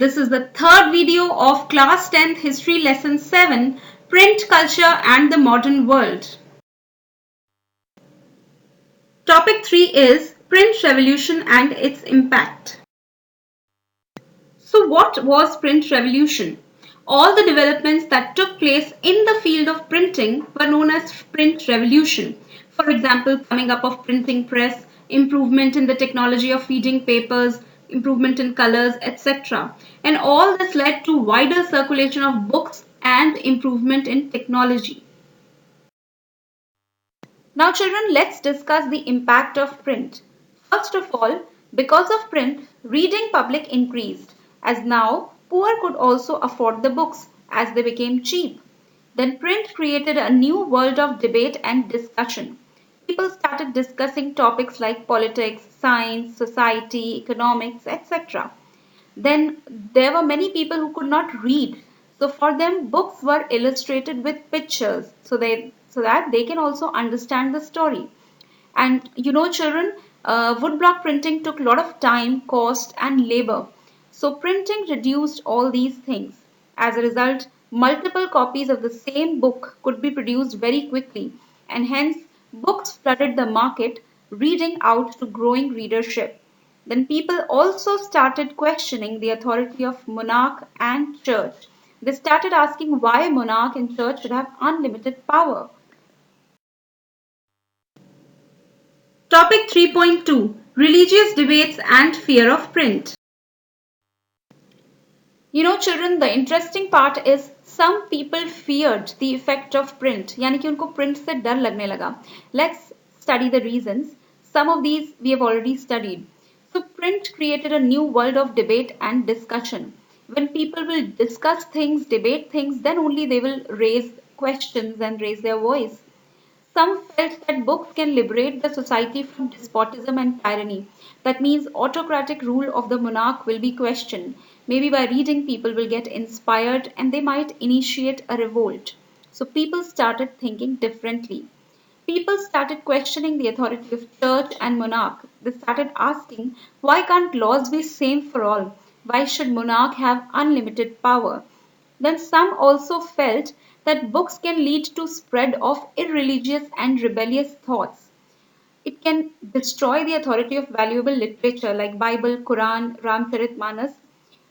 This is the third video of Class 10th History Lesson 7, Print Culture and the Modern World. Topic 3 is Print Revolution and its Impact. So what was print revolution? All the developments that took place in the field of printing were known as print revolution. For example, coming up of printing press, improvement in the technology of feeding papers, improvement in colors, etc. And all this led to wider circulation of books and improvement in technology. Now children, let's discuss the impact of print. First of all, because of print, reading public increased, as now poor could also afford the books as they became cheap. Then print created a new world of debate and discussion. People started discussing topics like politics, science, society, economics, etc. Then there were many people who could not read. So for them, books were illustrated with pictures so that they can also understand the story. And you know, children, woodblock printing took a lot of time, cost, and labor. So printing reduced all these things. As a result, multiple copies of the same book could be produced very quickly, and hence books flooded the market, reading out to growing readership. Then people also started questioning the authority of monarch and church. They started asking why monarch and church should have unlimited power. Topic 3.2 Religious Debates and Fear of Print. You know children, the interesting part is some people feared the effect of print. यानी कि उनको print से डर लगने लगा. Let's study the reasons. Some of these we have already studied. So print created a new world of debate and discussion. When people will discuss things, debate things, then only they will raise questions and raise their voice. Some felt that books can liberate the society from despotism and tyranny. That means autocratic rule of the monarch will be questioned. Maybe by reading, people will get inspired and they might initiate a revolt. So people started thinking differently. People started questioning the authority of church and monarch. They started asking, why can't laws be same for all? Why should monarch have unlimited power? Then some also felt that books can lead to spread of irreligious and rebellious thoughts. It can destroy the authority of valuable literature like Bible, Quran, Ramcharitmanas.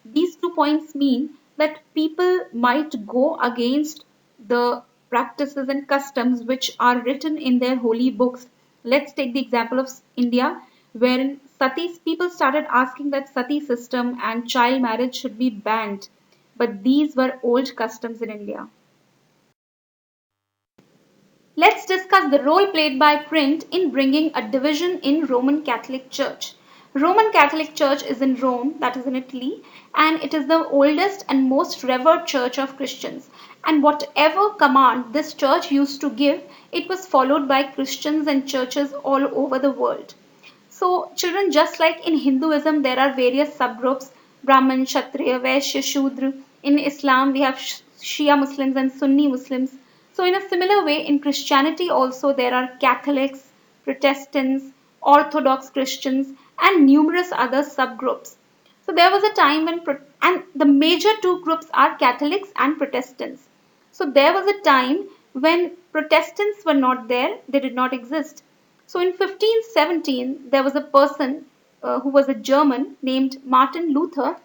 These 2 points mean that people might go against the practices and customs which are written in their holy books. Let's take the example of India, wherein sati people started asking that sati system and child marriage should be banned. But these were old customs in India. Let's discuss the role played by print in bringing a division in Roman Catholic Church. Roman Catholic Church is in Rome, that is in Italy, and it is the oldest and most revered church of Christians. And whatever command this church used to give, it was followed by Christians and churches all over the world. So, children, just like in Hinduism, there are various subgroups Brahman, Kshatriya, Vaishya, Shudra. In Islam, we have Shia Muslims and Sunni Muslims. So, in a similar way, in Christianity also, there are Catholics, Protestants, Orthodox Christians, and numerous other subgroups. So, there was a time when, and the major two groups are Catholics and Protestants. So, there was a time when Protestants were not there, they did not exist. So in 1517, there was a person who was a German named Martin Luther.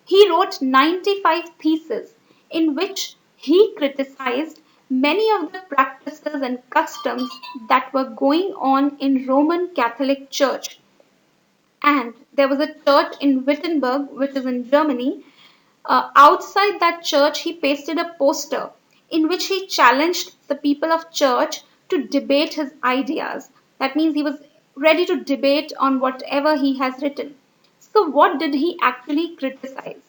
He wrote 95 theses in which he criticized many of the practices and customs that were going on in Roman Catholic Church. And there was a church in Wittenberg, which is in Germany. Outside that church, he pasted a poster in which he challenged the people of church to debate his ideas. That means he was ready to debate on whatever he has written. So, what did he actually criticize?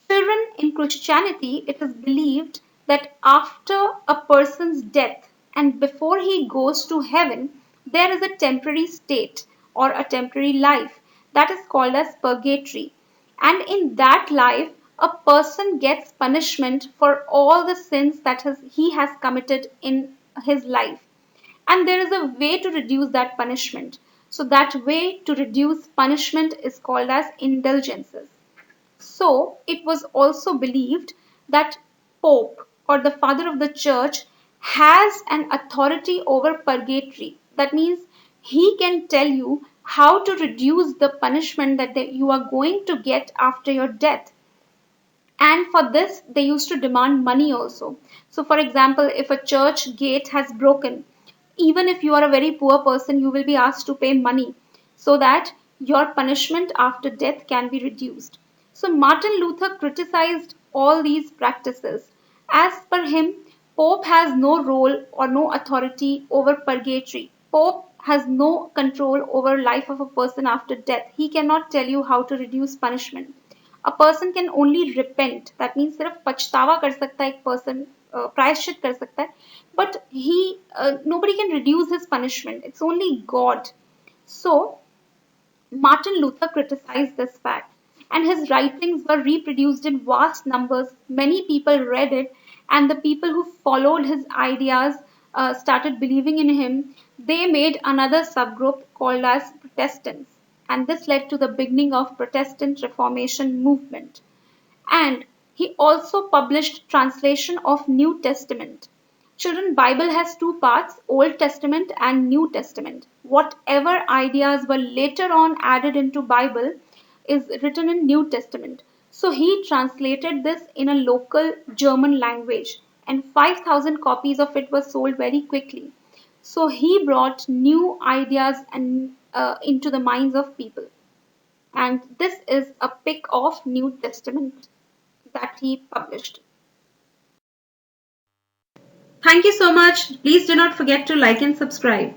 Children, in Christianity, it is believed that after a person's death and before he goes to heaven, there is a temporary state or a temporary life that is called as purgatory. And in that life, a person gets punishment for all the sins that he has committed in his life. And there is a way to reduce that punishment. So that way to reduce punishment is called as indulgences. So it was also believed that Pope or the father of the church has an authority over purgatory. That means he can tell you how to reduce the punishment that you are going to get after your death. And for this, they used to demand money also. So, for example, if a church gate has broken, even if you are a very poor person, you will be asked to pay money so that your punishment after death can be reduced. So, Martin Luther criticized all these practices. As per him, Pope has no role or no authority over purgatory. Pope has no control over life of a person after death. He cannot tell you how to reduce punishment. A person can only repent. That means सिर्फ पछतावा कर सकता है एक person, प्रायश्चित कर सकता है, but he nobody can reduce his punishment. It's only God. So Martin Luther criticized this fact, and his writings were reproduced in vast numbers. Many people read it, and the people who followed his ideas started believing in him. They made another subgroup called as Protestants, and this led to the beginning of Protestant Reformation movement. And he also published translation of New Testament. Children, Bible has two parts, Old Testament and New Testament. Whatever ideas were later on added into Bible is written in New Testament. So he translated this in a local German language, and 5,000 copies of it were sold very quickly. So he brought new ideas and into the minds of people. And this is a pic of New Testament that he published. Thank you so much. Please do not forget to like and subscribe.